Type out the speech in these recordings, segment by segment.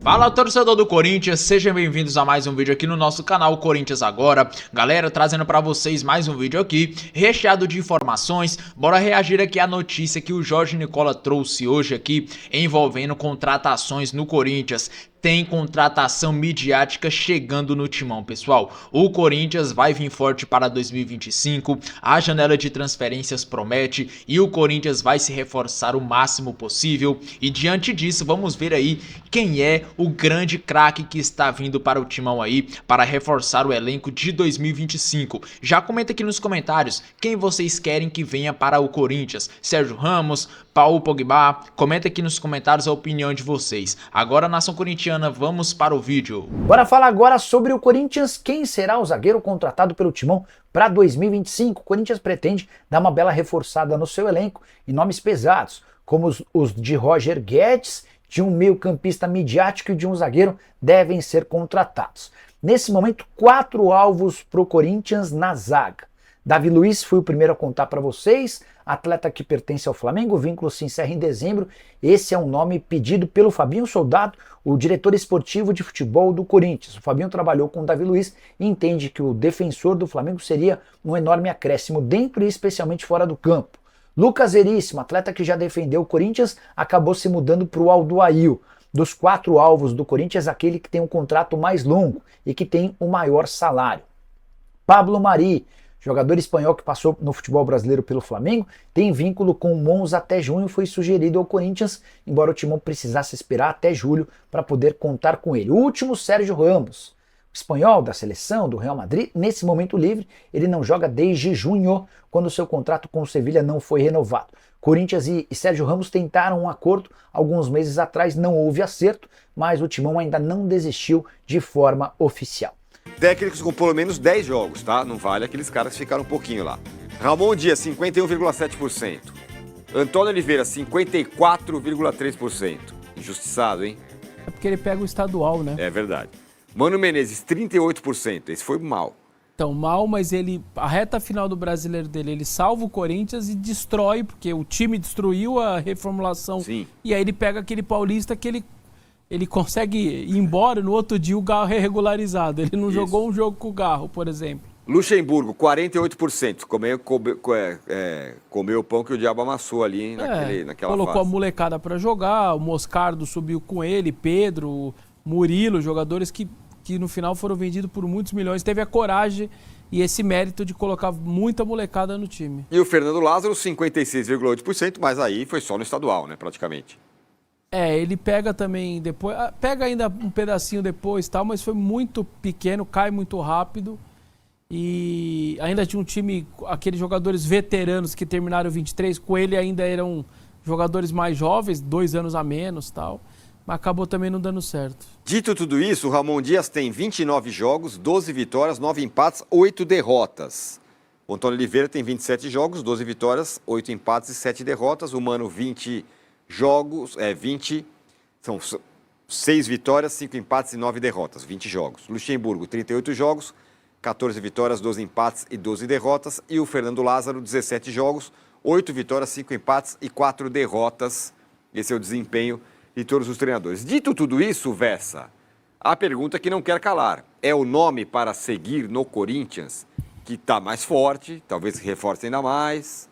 Fala, torcedor do Corinthians, sejam bem-vindos a mais um vídeo aqui no nosso canal Corinthians Agora. Galera, trazendo pra vocês mais um vídeo aqui, recheado de informações. Bora reagir aqui à notícia que o Jorge Nicola trouxe hoje aqui, envolvendo contratações no Corinthians. Tem contratação midiática chegando no timão, pessoal. O Corinthians vai vir forte para 2025, a janela de transferências promete e o Corinthians vai se reforçar o máximo possível. E diante disso, vamos ver aí quem é o grande craque que está vindo para o timão aí, para reforçar o elenco de 2025. Já comenta aqui nos comentários quem vocês querem que venha para o Corinthians. Sérgio Ramos, Paul Pogba, comenta aqui nos comentários a opinião de vocês. Agora, nação corintiana, vamos para o vídeo. Bora falar agora sobre o Corinthians. Quem será o zagueiro contratado pelo Timão para 2025? O Corinthians pretende dar uma bela reforçada no seu elenco e nomes pesados, como os de Roger Guedes, de um meio-campista midiático e de um zagueiro, devem ser contratados. Nesse momento, 4 alvos para o Corinthians na zaga. Davi Luiz foi o primeiro a contar para vocês, atleta que pertence ao Flamengo, o vínculo se encerra em dezembro. Esse é um nome pedido pelo Fabinho Soldado, o diretor esportivo de futebol do Corinthians. O Fabinho trabalhou com o Davi Luiz e entende que o defensor do Flamengo seria um enorme acréscimo dentro e especialmente fora do campo. Lucas Veríssimo, atleta que já defendeu o Corinthians, acabou se mudando para o Alduail. Dos 4 alvos do Corinthians, aquele que tem um contrato mais longo e que tem o maior salário. Pablo Mari, jogador espanhol que passou no futebol brasileiro pelo Flamengo, tem vínculo com o Monza até junho, foi sugerido ao Corinthians, embora o Timão precisasse esperar até julho para poder contar com ele. O último, Sérgio Ramos, o espanhol da seleção do Real Madrid, nesse momento livre, ele não joga desde junho, quando seu contrato com o Sevilha não foi renovado. Corinthians e Sérgio Ramos tentaram um acordo alguns meses atrás, não houve acerto, mas o Timão ainda não desistiu de forma oficial. Técnicos com pelo menos 10 jogos, tá? Não vale aqueles caras que ficaram um pouquinho lá. Ramon Dias, 51,7%. Antônio Oliveira, 54,3%. Injustiçado, hein? É porque ele pega o estadual, né? É verdade. Mano Menezes, 38%. Esse foi mal. Então, mal, mas a reta final do brasileiro dele, ele salva o Corinthians e destrói, porque o time destruiu a reformulação. Sim. E aí ele pega aquele paulista que ele consegue ir embora, no outro dia o Garro é regularizado. Ele não jogou um jogo com o Garro, por exemplo. Luxemburgo, 48%. Comeu o pão que o diabo amassou ali naquela colocou fase. A molecada para jogar, o Moscardo subiu com ele, Pedro, Murilo, jogadores que no final foram vendidos por muitos milhões. Teve a coragem e esse mérito de colocar muita molecada no time. E o Fernando Lázaro, 56,8%, mas aí foi só no estadual, né, praticamente. Ele pega também depois, pega ainda um pedacinho depois, tal, mas foi muito pequeno, cai muito rápido. E ainda tinha um time, aqueles jogadores veteranos que terminaram 23, com ele ainda eram jogadores mais jovens, 2 anos a menos, tal. Mas acabou também não dando certo. Dito tudo isso, o Ramon Dias tem 29 jogos, 12 vitórias, 9 empates, 8 derrotas. O Antônio Oliveira tem 27 jogos, 12 vitórias, 8 empates e 7 derrotas. O Mano, 20 jogos, 20, são 6 vitórias, 5 empates e 9 derrotas, 20 jogos. Luxemburgo, 38 jogos, 14 vitórias, 12 empates e 12 derrotas. E o Fernando Lázaro, 17 jogos, 8 vitórias, 5 empates e 4 derrotas. Esse é o desempenho de todos os treinadores. Dito tudo isso, Vessa, a pergunta que não quer calar: é o nome para seguir no Corinthians que está mais forte, talvez reforce ainda mais,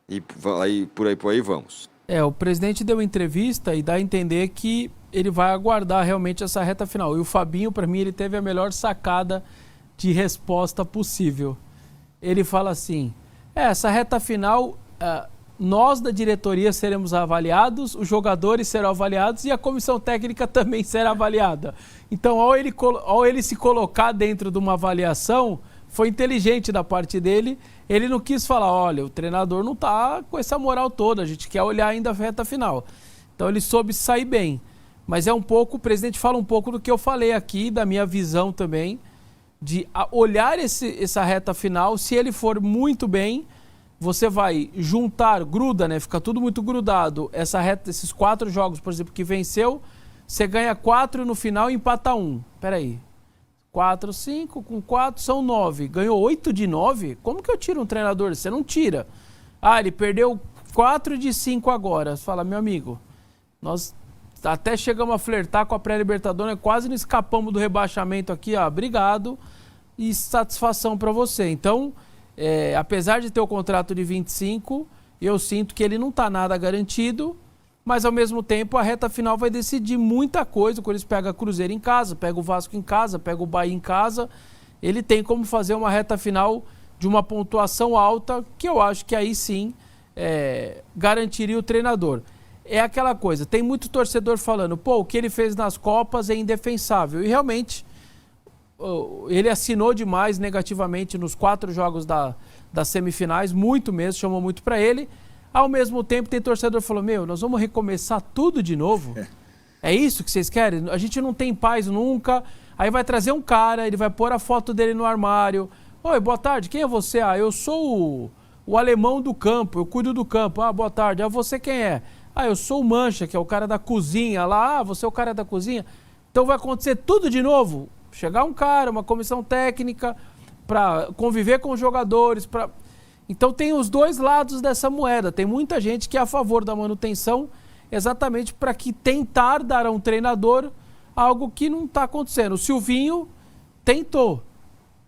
e por aí vamos. O presidente deu entrevista e dá a entender que ele vai aguardar realmente essa reta final. E o Fabinho, para mim, ele teve a melhor sacada de resposta possível. Ele fala assim: essa reta final, nós da diretoria seremos avaliados, os jogadores serão avaliados e a comissão técnica também será avaliada. Então, ao ele se colocar dentro de uma avaliação, foi inteligente da parte dele. Ele não quis falar: olha, o treinador não está com essa moral toda, a gente quer olhar ainda a reta final. Então ele soube sair bem. Mas o presidente fala um pouco do que eu falei aqui, da minha visão também, de olhar essa reta final. Se ele for muito bem, você vai gruda, né? Fica tudo muito grudado. Essa reta, esses 4 jogos, por exemplo, que venceu, você ganha 4 no final e empata 1. Peraí. 4, 5, com 4 são 9. Ganhou 8 de 9? Como que eu tiro um treinador? Você não tira. Ele perdeu 4 de 5 agora. Você fala: meu amigo, nós até chegamos a flertar com a pré-Libertadores, quase não escapamos do rebaixamento aqui, ó, obrigado e satisfação para você. Então, apesar de ter o contrato de 25, eu sinto que ele não está nada garantido, mas ao mesmo tempo a reta final vai decidir muita coisa. Quando eles pegam o Cruzeiro em casa, pega o Vasco em casa, pega o Bahia em casa, ele tem como fazer uma reta final de uma pontuação alta, que eu acho que aí sim garantiria o treinador. É aquela coisa, tem muito torcedor falando, pô, o que ele fez nas Copas é indefensável. E realmente, ele assinou demais negativamente nos 4 jogos das semifinais, muito mesmo, chamou muito pra ele. Ao mesmo tempo, tem torcedor que falou, nós vamos recomeçar tudo de novo? É isso que vocês querem? A gente não tem paz nunca. Aí vai trazer um cara, ele vai pôr a foto dele no armário. Oi, boa tarde, quem é você? Ah, eu sou o alemão do campo, eu cuido do campo. Ah, boa tarde. Ah, você quem é? Ah, eu sou o Mancha, que é o cara da cozinha lá. Ah, você é o cara da cozinha? Então vai acontecer tudo de novo? Chegar um cara, uma comissão técnica, para conviver com os jogadores. Então tem os dois lados dessa moeda. Tem muita gente que é a favor da manutenção, exatamente para que tentar dar a um treinador algo que não está acontecendo. O Silvinho tentou.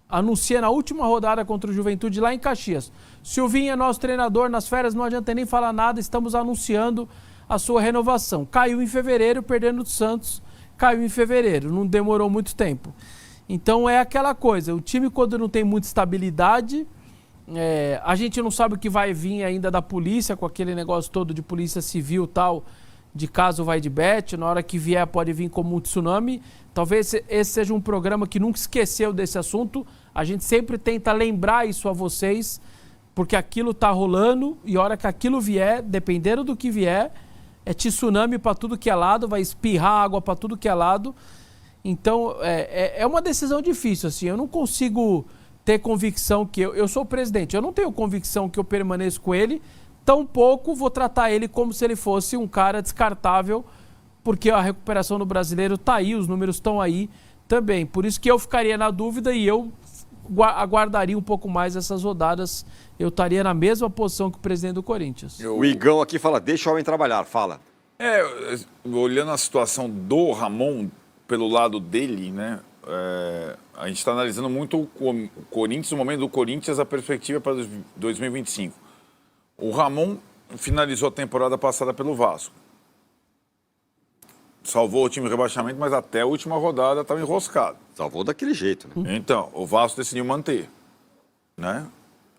Anuncia na última rodada contra o Juventude lá em Caxias. Silvinho é nosso treinador, nas férias não adianta nem falar nada, estamos anunciando a sua renovação. Caiu em fevereiro, perdendo o Santos, caiu em fevereiro, não demorou muito tempo. Então é aquela coisa, o time quando não tem muita estabilidade, a gente não sabe o que vai vir ainda da polícia, com aquele negócio todo de polícia civil e tal, de caso vai de bet, na hora que vier pode vir como um tsunami. Talvez esse seja um programa que nunca esqueceu desse assunto. A gente sempre tenta lembrar isso a vocês, porque aquilo tá rolando e a hora que aquilo vier, dependendo do que vier, é tsunami para tudo que é lado, vai espirrar água para tudo que é lado. Então, é uma decisão difícil, assim. Eu não consigo ter convicção que eu sou o presidente, eu não tenho convicção que eu permaneço com ele, tampouco vou tratar ele como se ele fosse um cara descartável, porque a recuperação do brasileiro está aí, os números estão aí também. Por isso que eu ficaria na dúvida e eu aguardaria um pouco mais essas rodadas. Eu estaria na mesma posição que o presidente do Corinthians. O Igão aqui fala, deixa o homem trabalhar, fala. Olhando a situação do Ramon, pelo lado dele, né? A gente está analisando muito o Corinthians, o momento do Corinthians, a perspectiva para 2025. O Ramon finalizou a temporada passada pelo Vasco. Salvou o time do rebaixamento, mas até a última rodada estava enroscado. Salvou daquele jeito, né? Então, o Vasco decidiu manter, né?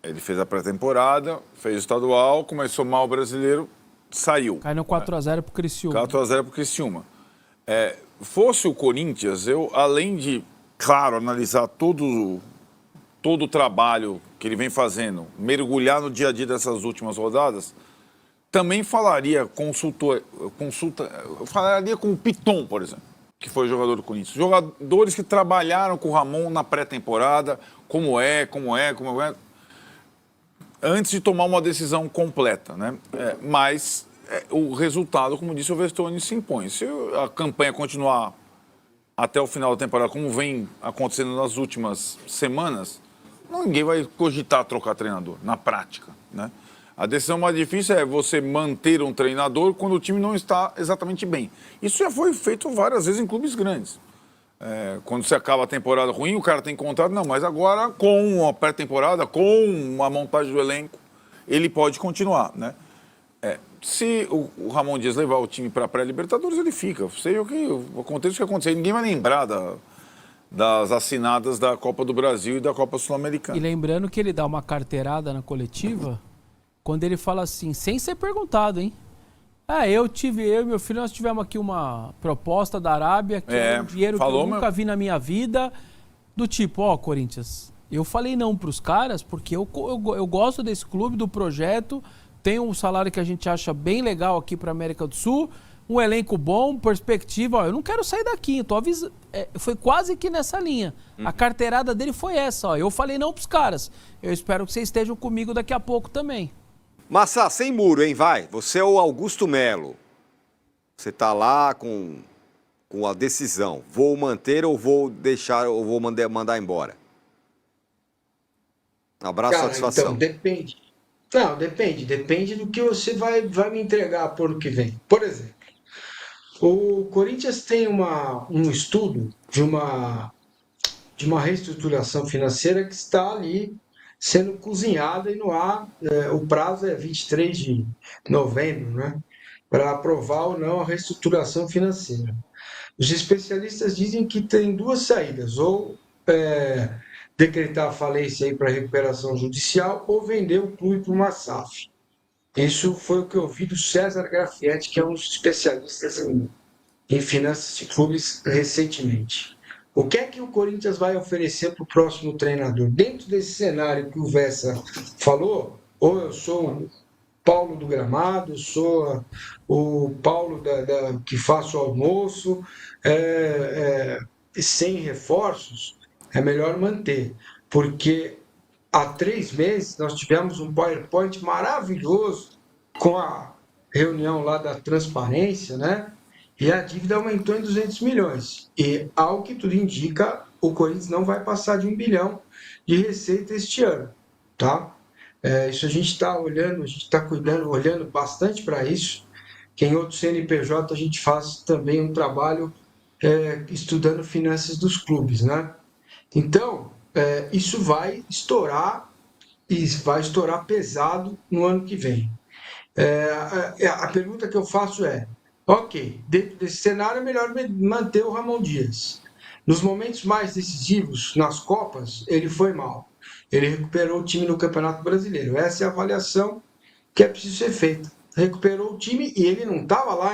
Ele fez a pré-temporada, fez o estadual, começou mal o brasileiro, saiu. Caiu 4x0 pro Criciúma. 4x0 pro Criciúma. Fosse o Corinthians, eu, além de, claro, analisar todo o trabalho que ele vem fazendo, mergulhar no dia a dia dessas últimas rodadas, também falaria eu falaria com o Piton, por exemplo, que foi jogador do Corinthians. Jogadores que trabalharam com o Ramon na pré-temporada, como é, antes de tomar uma decisão completa, né? Mas o resultado, como disse o Vestoni, se impõe. Se a campanha continuar até o final da temporada, como vem acontecendo nas últimas semanas, ninguém vai cogitar trocar treinador, na prática, né? A decisão mais difícil é você manter um treinador quando o time não está exatamente bem. Isso já foi feito várias vezes em clubes grandes. Quando você acaba a temporada ruim, o cara tem contrato, não, mas agora com a pré-temporada, com a montagem do elenco, ele pode continuar, né? Se o Ramon Dias levar o time para a pré-Libertadores, ele fica. Seja o que acontecer, ninguém vai lembrar das assinadas da Copa do Brasil e da Copa Sul-Americana. E lembrando que ele dá uma carteirada na coletiva quando ele fala assim, sem ser perguntado, hein? Eu e meu filho, nós tivemos aqui uma proposta da Arábia, que é um dinheiro que eu nunca vi na minha vida, do tipo, Corinthians, eu falei não pros caras porque eu gosto desse clube, do projeto, tem um salário que a gente acha bem legal aqui para América do Sul, um elenco bom, perspectiva, eu não quero sair daqui, tô avisando. Foi quase que nessa linha. A carteirada dele foi essa, eu falei não pros caras. Eu espero que vocês estejam comigo daqui a pouco também. Massa, sem muro, hein, vai. Você é o Augusto Melo. Você tá lá com a decisão. Vou manter ou vou deixar, ou vou mandar embora? Abraço, satisfação. Então, depende. Não, depende. Depende do que você vai me entregar por ano que vem. Por exemplo, O Corinthians tem um estudo de uma reestruturação financeira que está ali sendo cozinhada e no ar. O prazo é 23 de novembro, né? Para aprovar ou não a reestruturação financeira. Os especialistas dizem que tem duas saídas, ou decretar a falência para recuperação judicial ou vender o clube para uma SAF. Isso foi o que eu ouvi do César Grafietti, que é um dos especialistas em finanças de clubes recentemente. O que é que o Corinthians vai oferecer para o próximo treinador? Dentro desse cenário que o Vessa falou, ou eu sou o Paulo do gramado, sou o Paulo que faço o almoço, sem reforços, é melhor manter, porque há 3 meses nós tivemos um PowerPoint maravilhoso com a reunião lá da transparência, né? E a dívida aumentou em 200 milhões. E, ao que tudo indica, o Corinthians não vai passar de 1 bilhão de receita este ano, tá? Isso a gente está olhando, a gente está olhando bastante para isso, que em outro CNPJ a gente faz também um trabalho estudando finanças dos clubes, né? Então, isso vai estourar, e vai estourar pesado no ano que vem. A pergunta que eu faço é, ok, dentro desse cenário é melhor manter o Ramon Dias. Nos momentos mais decisivos, nas Copas, ele foi mal. Ele recuperou o time no Campeonato Brasileiro. Essa é a avaliação que é preciso ser feita. Recuperou o time e ele não estava lá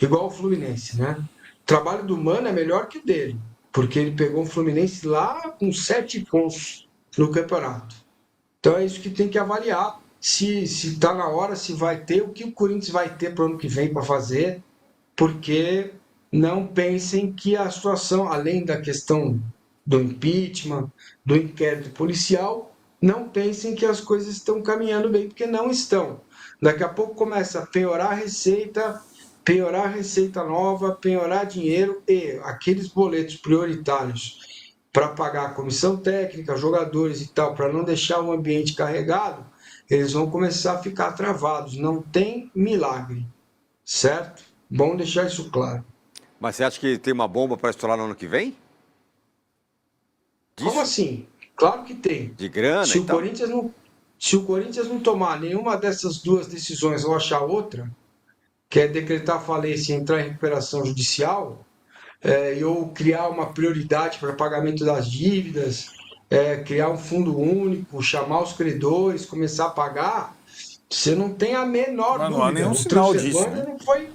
igual o Fluminense, né? O trabalho do Mano é melhor que o dele, porque ele pegou o Fluminense lá com 7 pontos no campeonato. Então é isso que tem que avaliar, se está na hora, se vai ter, o que o Corinthians vai ter para o ano que vem para fazer, porque não pensem que a situação, além da questão do impeachment, do inquérito policial, não pensem que as coisas estão caminhando bem, porque não estão. Daqui a pouco começa a piorar a receita nova, piorar dinheiro e aqueles boletos prioritários para pagar a comissão técnica, jogadores e tal, para não deixar o ambiente carregado, eles vão começar a ficar travados. Não tem milagre, certo? Bom deixar isso claro. Mas você acha que tem uma bomba para estourar no ano que vem? Como assim? Claro que tem. De grana Se e o tal? Corinthians não tomar nenhuma dessas duas decisões ou achar outra, que é decretar falência e entrar em recuperação judicial, ou criar uma prioridade para pagamento das dívidas, criar um fundo único, chamar os credores, começar a pagar, você não tem a menor dúvida. Não há nenhum sinal disso, né? Não foi...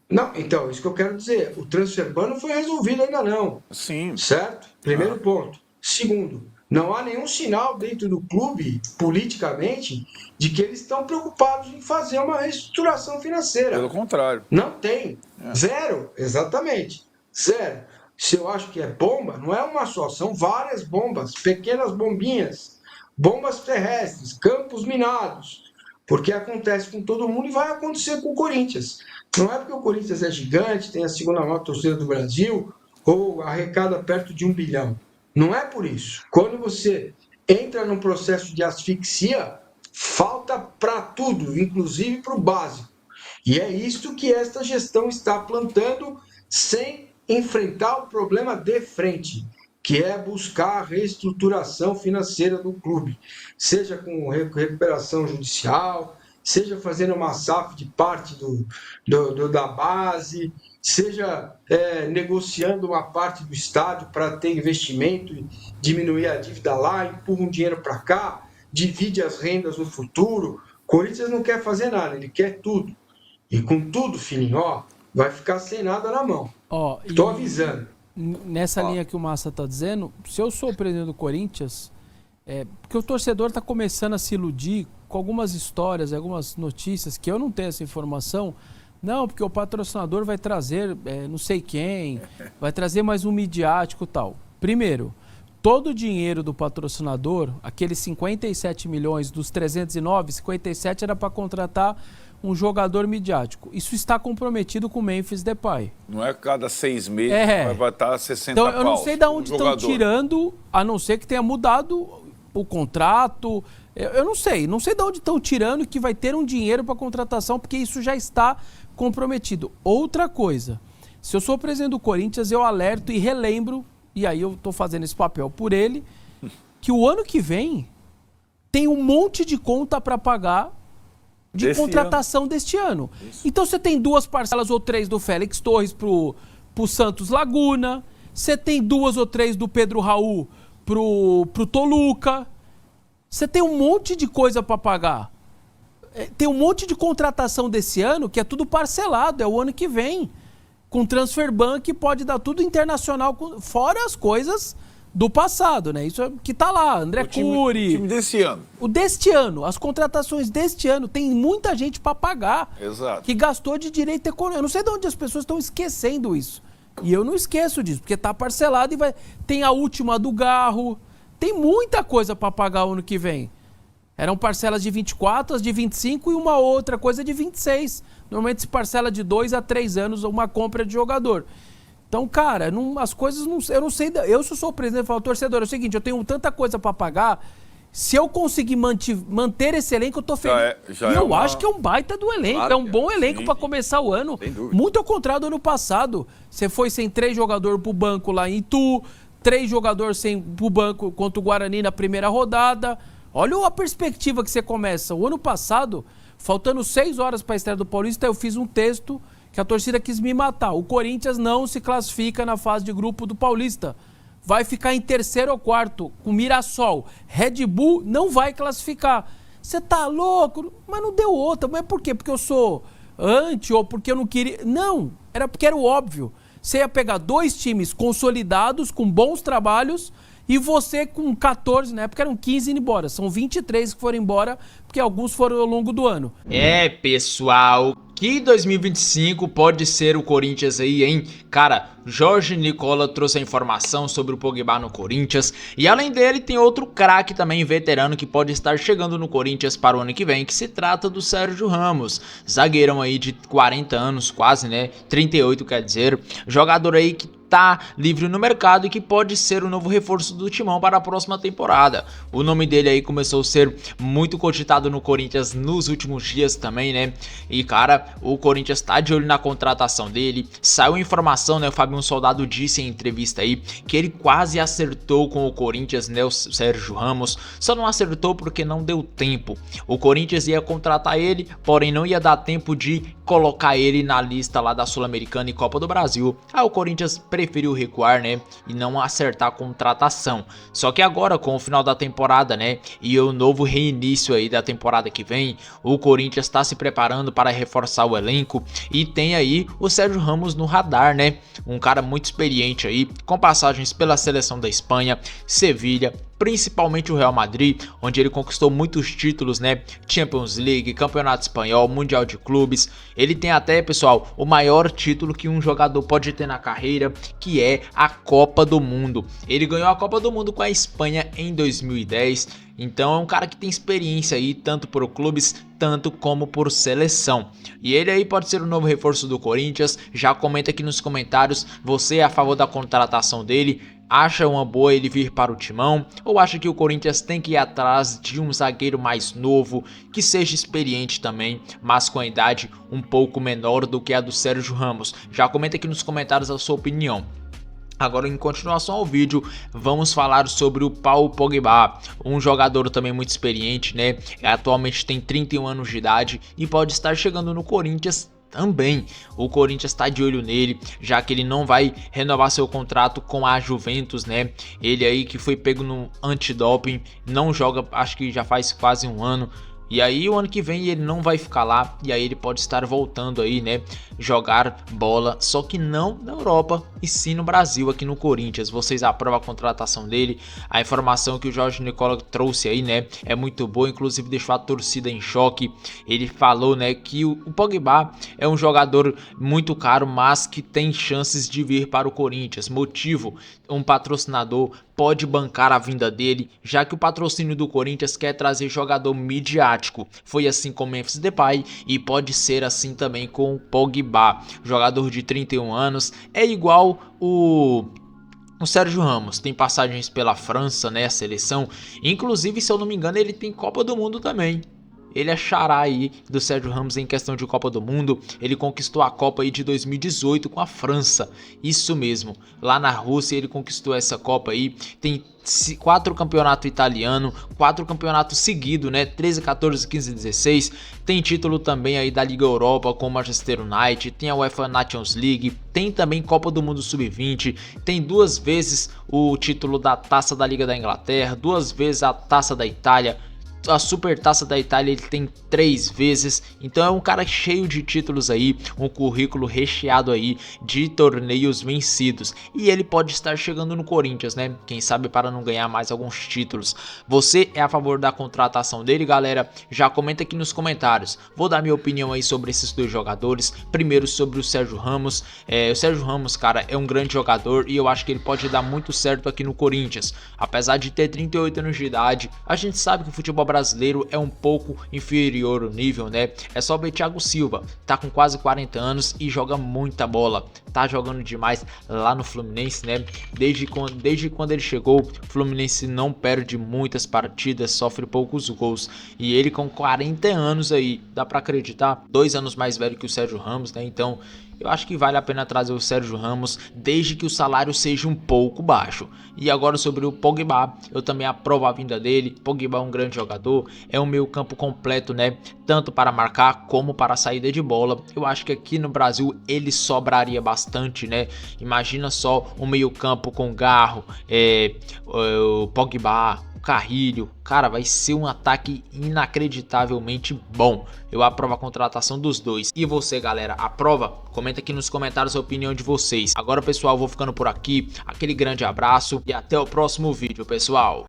Não, então, isso que eu quero dizer. O transfer ban não foi resolvido ainda não. Sim. Certo? Primeiro ponto. Segundo, não há nenhum sinal dentro do clube, politicamente, de que eles estão preocupados em fazer uma reestruturação financeira. Pelo contrário. Não tem. Zero. Exatamente. Zero. Se eu acho que é bomba, não é uma só, são várias bombas, pequenas bombinhas, bombas terrestres, campos minados, porque acontece com todo mundo e vai acontecer com o Corinthians. Não é porque o Corinthians é gigante, tem a segunda maior torcida do Brasil, ou arrecada perto de 1 bilhão. Não é por isso. Quando você entra num processo de asfixia, falta para tudo, inclusive para o básico. E é isto que esta gestão está plantando sem enfrentar o problema de frente, que é buscar a reestruturação financeira do clube, seja com recuperação judicial, seja fazendo uma SAF de parte da base, seja negociando uma parte do estádio para ter investimento e diminuir a dívida lá, empurra um dinheiro para cá, divide as rendas no futuro. O Corinthians não quer fazer nada, ele quer tudo. E com tudo, filhinho, vai ficar sem nada na mão. Estou avisando. Nessa linha que o Massa está dizendo, se eu sou o presidente do Corinthians, porque o torcedor está começando a se iludir com algumas histórias, algumas notícias que eu não tenho essa informação. Não, porque o patrocinador vai trazer não sei quem, vai trazer mais um midiático e tal. Primeiro, todo o dinheiro do patrocinador, aqueles 57 milhões dos 309, 57 era para contratar um jogador midiático. Isso está comprometido com o Memphis Depay. Não é cada 6 meses vai estar 60 então, eu não paus, sei de onde estão tirando, a não ser que tenha mudado o contrato. Eu não sei de onde estão tirando que vai ter um dinheiro para contratação, porque isso já está comprometido. Outra coisa, se eu sou presidente do Corinthians, eu alerto e relembro, e aí eu tô fazendo esse papel por ele, que o ano que vem tem um monte de conta para pagar de contratação deste ano. Isso. Então você tem 2 parcelas ou 3 do Félix Torres pro Santos Laguna, você tem 2 ou 3 do Pedro Raul pro Toluca, você tem um monte de coisa para pagar. Tem um monte de contratação desse ano que é tudo parcelado, é o ano que vem. Com transfer ban que pode dar tudo internacional, fora as coisas do passado, né? Isso é que tá lá, André Cury. O time desse ano. O deste ano, as contratações deste ano, tem muita gente para pagar. Exato. Que gastou de direito econômico. Eu não sei de onde as pessoas estão esquecendo isso. E eu não esqueço disso, porque tá parcelado e vai... Tem a última do Garro, tem muita coisa para pagar o ano que vem. Eram parcelas de 24, as de 25 e uma outra coisa de 26. Normalmente se parcela de 2 a 3 anos uma compra de jogador. Então, cara, as coisas não... Eu não sei... Eu, se eu sou o presidente, eu falo, torcedor, é o seguinte, eu tenho tanta coisa para pagar, se eu conseguir manter esse elenco, eu tô feliz. Eu acho que é um baita do elenco, claro, é um bom elenco para começar o ano. Muito ao contrário do ano passado. Você foi sem 3 jogadores pro banco lá em Itu, 3 jogadores pro banco contra o Guarani na primeira rodada. Olha a perspectiva que você começa. O ano passado, faltando 6 horas para a estreia do Paulista, eu fiz um texto que a torcida quis me matar. O Corinthians não se classifica na fase de grupo do Paulista. Vai ficar em 3º ou 4º, com Mirassol. Red Bull não vai classificar. Você tá louco? Mas não deu outra. Mas por quê? Porque eu sou anti ou porque eu não queria... Não, era porque era o óbvio. Você ia pegar 2 times consolidados, com bons trabalhos, e você com 14, na época eram 15 indo embora. São 23 que foram embora, porque alguns foram ao longo do ano. Pessoal, que 2025 pode ser o Corinthians aí, hein? Cara, Jorge Nicola trouxe a informação sobre o Pogba no Corinthians. E além dele, tem outro craque também veterano que pode estar chegando no Corinthians para o ano que vem, que se trata do Sérgio Ramos. Zagueirão aí de 40 anos, quase, né? 38 quer dizer. Jogador aí que tá livre no mercado e que pode ser o novo reforço do Timão para a próxima temporada. O nome dele aí começou a ser muito cogitado no Corinthians nos últimos dias também, né? E cara, o Corinthians tá de olho na contratação dele. Saiu informação, né? O Fabinho Soldado disse em entrevista aí que ele quase acertou com o Corinthians, né? O Sérgio Ramos. Só não acertou porque não deu tempo. O Corinthians ia contratar ele, porém não ia dar tempo de colocar ele na lista lá da Sul-Americana e Copa do Brasil. Aí o Corinthians preferiu recuar, né, e não acertar a contratação. Só que agora, com o final da temporada, né, e o novo reinício aí da temporada que vem, o Corinthians está se preparando para reforçar o elenco e tem aí o Sérgio Ramos no radar, né, um cara muito experiente aí, com passagens pela seleção da Espanha, Sevilha, principalmente o Real Madrid, onde ele conquistou muitos títulos, né? Champions League, Campeonato Espanhol, Mundial de Clubes. Ele tem até, pessoal, o maior título que um jogador pode ter na carreira, que é a Copa do Mundo. Ele ganhou a Copa do Mundo com a Espanha em 2010. Então é um cara que tem experiência aí, tanto por clubes, tanto como por seleção. E ele aí pode ser o novo reforço do Corinthians. Já comenta aqui nos comentários, você é a favor da contratação dele? Acha uma boa ele vir para o Timão? Ou acha que o Corinthians tem que ir atrás de um zagueiro mais novo, que seja experiente também, mas com a idade um pouco menor do que a do Sérgio Ramos? Já comenta aqui nos comentários a sua opinião. Agora, em continuação ao vídeo, vamos falar sobre o Paul Pogba, um jogador também muito experiente, né? Atualmente tem 31 anos de idade e pode estar chegando no Corinthians também. O Corinthians está de olho nele, já que ele não vai renovar seu contrato com a Juventus, né? Ele aí que foi pego no antidoping, não joga, acho que já faz quase um ano. E aí o ano que vem ele não vai ficar lá, e aí ele pode estar voltando aí, né, jogar bola, só que não na Europa, e sim no Brasil, aqui no Corinthians. Vocês aprovam a contratação dele? A informação que o Jorge Nicola trouxe aí, né, é muito boa, inclusive deixou a torcida em choque. Ele falou, né, que o Pogba é um jogador muito caro, mas que tem chances de vir para o Corinthians. Motivo: um patrocinador pode bancar a vinda dele, já que o patrocínio do Corinthians quer trazer jogador midiático. Foi assim com Memphis Depay e pode ser assim também com o Pogba. Jogador de 31 anos, é igual o Sérgio Ramos, tem passagens pela França, né, a seleção. Inclusive, se eu não me engano, ele tem Copa do Mundo também. ele é xará aí do Sérgio Ramos em questão de Copa do Mundo. Ele conquistou a Copa aí de 2018 com a França, isso mesmo, lá na Rússia ele conquistou essa Copa aí. Tem 4 campeonatos italianos, 4 campeonatos seguidos, né? 13, 14, 15, 16. Tem título também aí da Liga Europa com o Manchester United, tem a UEFA Nations League, tem também Copa do Mundo Sub-20, tem 2 vezes o título da Taça da Liga da Inglaterra, 2 vezes a Taça da Itália. A Super Taça da Itália ele tem 3 vezes, então é um cara cheio de títulos aí, um currículo recheado aí de torneios vencidos, e ele pode estar chegando no Corinthians, né? Quem sabe para não ganhar mais alguns títulos. Você é a favor da contratação dele, galera? Já comenta aqui nos comentários. Vou dar minha opinião aí sobre esses 2 jogadores. Primeiro sobre o Sérgio Ramos. O Sérgio Ramos, cara, é um grande jogador e eu acho que ele pode dar muito certo aqui no Corinthians. Apesar de ter 38 anos de idade, a gente sabe que o futebol brasileiro é um pouco inferior o nível, né? É só ver Thiago Silva, tá com quase 40 anos e joga muita bola, tá jogando demais lá no Fluminense, né? Desde quando ele chegou, o Fluminense não perde muitas partidas, sofre poucos gols, e ele com 40 anos aí, dá pra acreditar, 2 anos mais velho que o Sérgio Ramos, né? Então eu acho que vale a pena trazer o Sérgio Ramos, desde que o salário seja um pouco baixo. E agora sobre o Pogba, eu também aprovo a vinda dele. Pogba é um grande jogador, é um meio campo completo, né? Tanto para marcar como para a saída de bola. Eu acho que aqui no Brasil ele sobraria bastante, né? Imagina só um meio campo com Garro, o Pogba, Carrilho, cara, vai ser um ataque inacreditavelmente bom. Eu aprovo a contratação dos 2. E você, galera, aprova? Comenta aqui nos comentários a opinião de vocês. Agora, pessoal, vou ficando por aqui. Aquele grande abraço e até o próximo vídeo, pessoal.